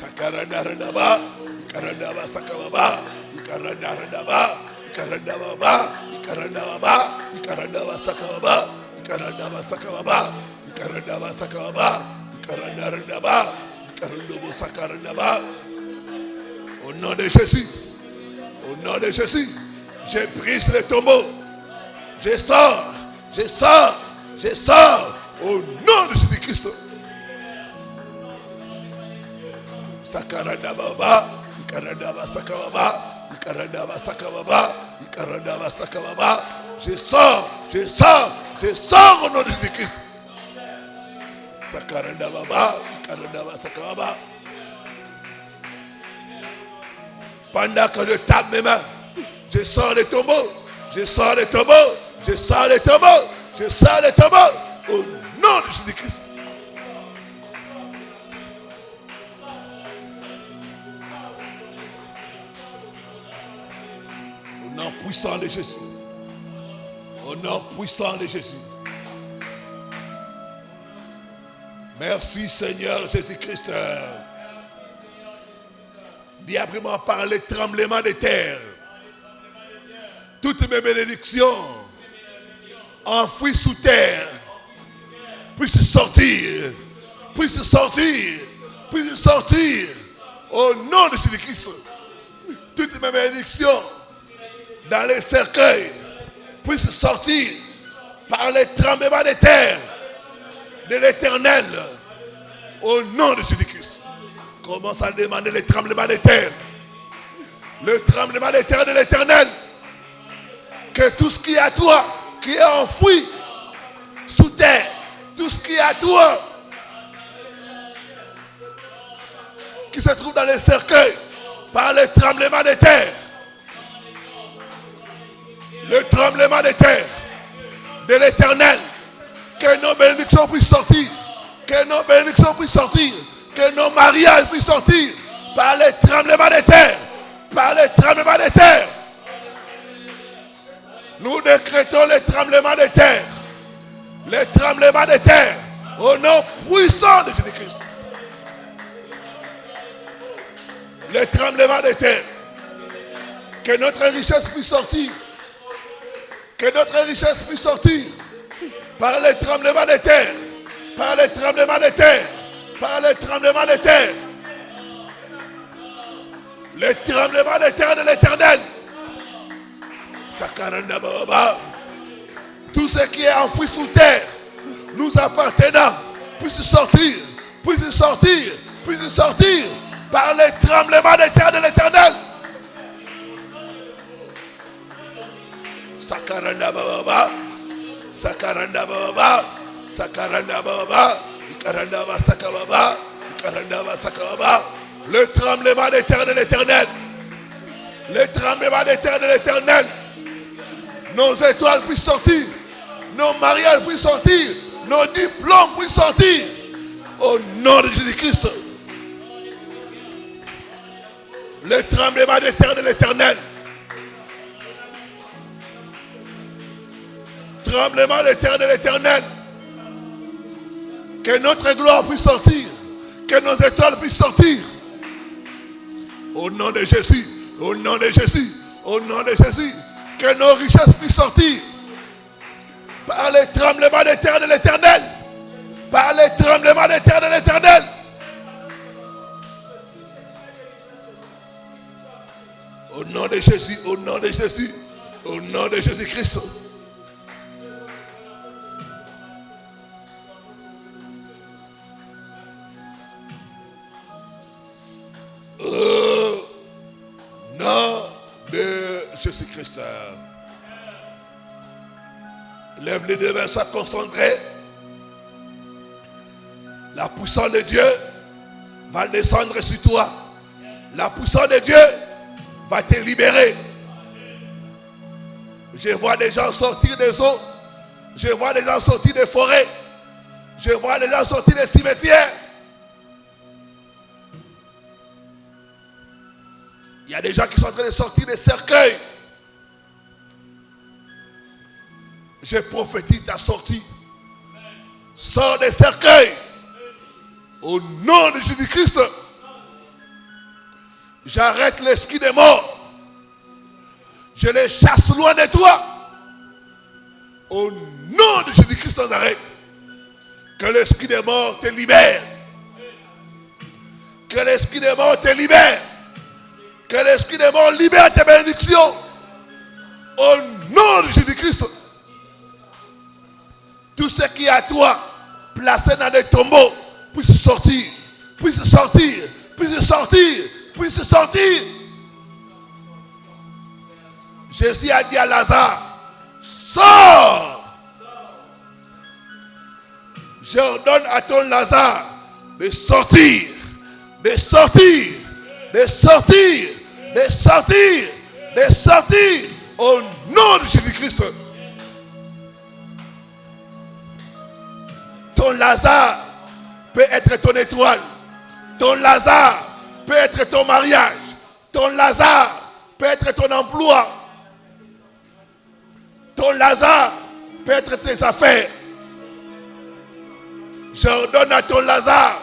Sakarandarandaba, Ikarandaba Sakababa, Ikarandarandaba, Ikarandababa, Ikarandababa, Ikarandaba Sakababa, Ikarandaba Sakababa, Ikarandaba Sakababa, Ikarandarandaba, Ikarandobo Sakarandaba. Au nom de Jésus. Au nom de Jésus, je brise les tombeaux. Je sors, je sors, je sors. Au nom de Jésus-Christ. Sakarandababa, Ikarandaba Sakababa, Ikarandaba Sakababa, Ikarandaba Sakababa. Je sors, je sors, je sors au nom de Jésus-Christ. Sakarandababa, Ikarandaba Sakababa. Pendant que je tape mes mains, je sors les tombeaux, je sors les tombeaux, je sors les tombeaux, je sors les tombeaux, au nom de Jésus-Christ. Au nom puissant de Jésus. Au nom puissant de Jésus. Merci Seigneur Jésus-Christ. Dis après moi par les tremblements de terre. Toutes mes bénédictions enfouies sous terre puissent sortir, puissent sortir, puissent sortir au nom de Jésus-Christ. Toutes mes bénédictions dans les cercueils puissent sortir par les tremblements de terre de l'Éternel au nom de Jésus-Christ. Commence à demander le tremblement de terre. Le tremblement de terre de l'Éternel. Que tout ce qui est à toi, qui est enfoui sous terre, tout ce qui est à toi, qui se trouve dans les cercueils, par le tremblement de terre. Le tremblement de terre de l'Éternel. Que nos bénédictions puissent sortir. Que nos bénédictions puissent sortir. Que nos mariages puissent sortir par les tremblements de terre. Par les tremblements de terre. Nous décrétons les tremblements de terre. Les tremblements de terre. Au nom puissant de Jésus-Christ. Les tremblements de terre. Que notre richesse puisse sortir. Que notre richesse puisse sortir. Par les tremblements de terre. Par les tremblements de terre. Par les tremblements de terre. Les tremblements de terre de l'Éternel. Tout ce qui est enfoui sous terre, nous appartenant, puisse sortir, puisse sortir, puisse sortir par les tremblements de terre de l'Éternel. Sakaranda baba, sakaranda baba, sakaranda baba, ikaranda sakababa, ikaranda sakababa. Le tremblement de terre de l'Éternel. Le tremblement de terre de l'Éternel. Nos étoiles puissent sortir. Nos mariages puissent sortir. Nos diplômes puissent sortir. Au nom de Jésus-Christ. Le tremblement de terre de l'Éternel. Tremblement de terre de l'Éternel. Que notre gloire puisse sortir. Que nos étoiles puissent sortir. Au nom de Jésus. Au nom de Jésus. Au nom de Jésus. Que nos richesses puissent sortir. Par les tremblements de terre de l'Éternel. Par les tremblements de terre de l'Éternel. Au nom de Jésus. Au nom de Jésus. Au nom de Jésus-Christ. Au nom de Jésus-Christ. Lève les deux mains, sois concentré. La puissance de Dieu va descendre sur toi. La puissance de Dieu va te libérer. Je vois des gens sortir des eaux. Je vois des gens sortir des forêts. Je vois des gens sortir des cimetières. Il y a des gens qui sont en train de sortir des cercueils. Je prophétise ta sortie. Sors des cercueils. Au nom de Jésus-Christ. J'arrête l'esprit des morts. Je les chasse loin de toi. Au nom de Jésus-Christ de Nazareth. Que l'esprit des morts te libère. Que l'esprit des morts te libère. Que l'esprit des morts libère tes bénédictions. Au nom de Jésus-Christ. Tout ce qui est à toi, placé dans des tombeaux, puisse sortir. Puisse sortir. Puisse sortir. Puisse sortir. Jésus a dit à Lazare, sors. J'ordonne à ton Lazare de sortir. De sortir. De sortir. De sortir. De sortir. Au nom de Jésus-Christ. Ton Lazare peut être ton étoile. Ton Lazare peut être ton mariage. Ton Lazare peut être ton emploi. Ton Lazare peut être tes affaires. J'ordonne à ton Lazare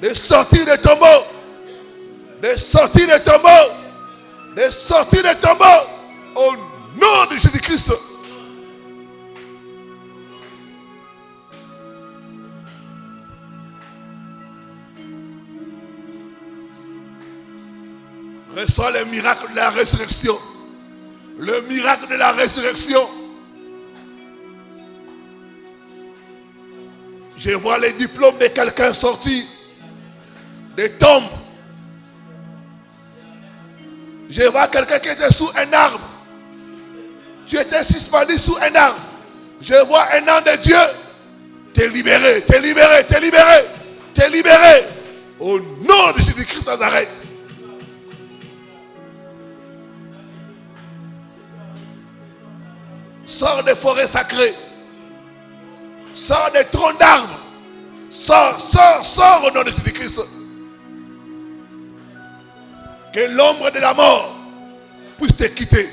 de sortir de tombeau. De sortir de tombeau. De sortir de tombeau. Au nom de Jésus-Christ. Reçois le miracle de la résurrection. Le miracle de la résurrection. Je vois les diplômes de quelqu'un sortir des tombes. Je vois quelqu'un qui était sous un arbre. Tu étais suspendu sous un arbre. Je vois un ange de Dieu t'es libéré, t'es libéré, t'es libéré, t'es libéré. Au nom de Jésus-Christ de Nazareth. Sors des forêts sacrées. Sors des troncs d'arbres. Sors, sors, sors au nom de Jésus-Christ. Que l'ombre de la mort puisse te quitter.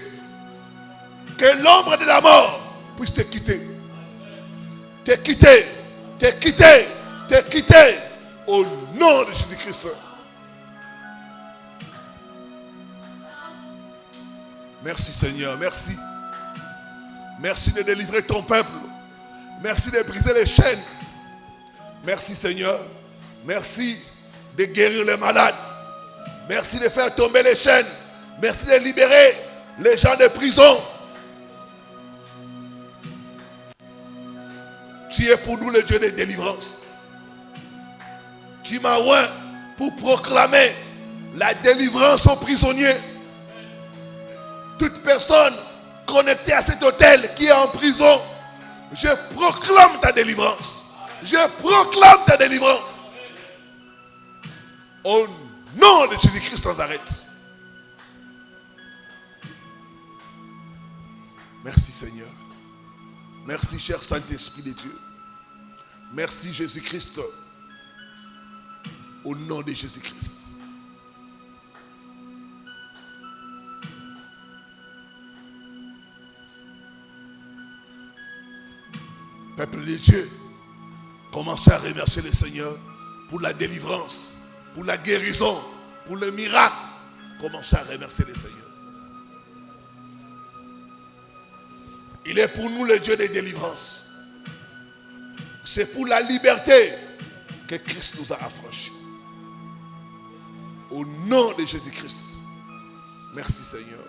Que l'ombre de la mort puisse te quitter. Te quitter, te quitter, te quitter. Au nom de Jésus-Christ. Merci Seigneur, merci. Merci de délivrer ton peuple. Merci de briser les chaînes. Merci Seigneur. Merci de guérir les malades. Merci de faire tomber les chaînes. Merci de libérer les gens de prison. Tu es pour nous le Dieu de délivrance. Tu m'as oint pour proclamer la délivrance aux prisonniers. Toute personne connectée à cet hôtel qui est en prison, je proclame ta délivrance. Je proclame ta délivrance. Au nom de Jésus-Christ de Nazareth. Merci Seigneur. Merci cher Saint-Esprit de Dieu. Merci Jésus-Christ. Au nom de Jésus-Christ. Peuple de Dieu, commencez à remercier le Seigneur pour la délivrance, pour la guérison, pour le miracle, Commencez à remercier le Seigneur. Il est pour nous le Dieu des délivrances. C'est pour la liberté que Christ nous a affranchis. Au nom de Jésus-Christ. Merci Seigneur.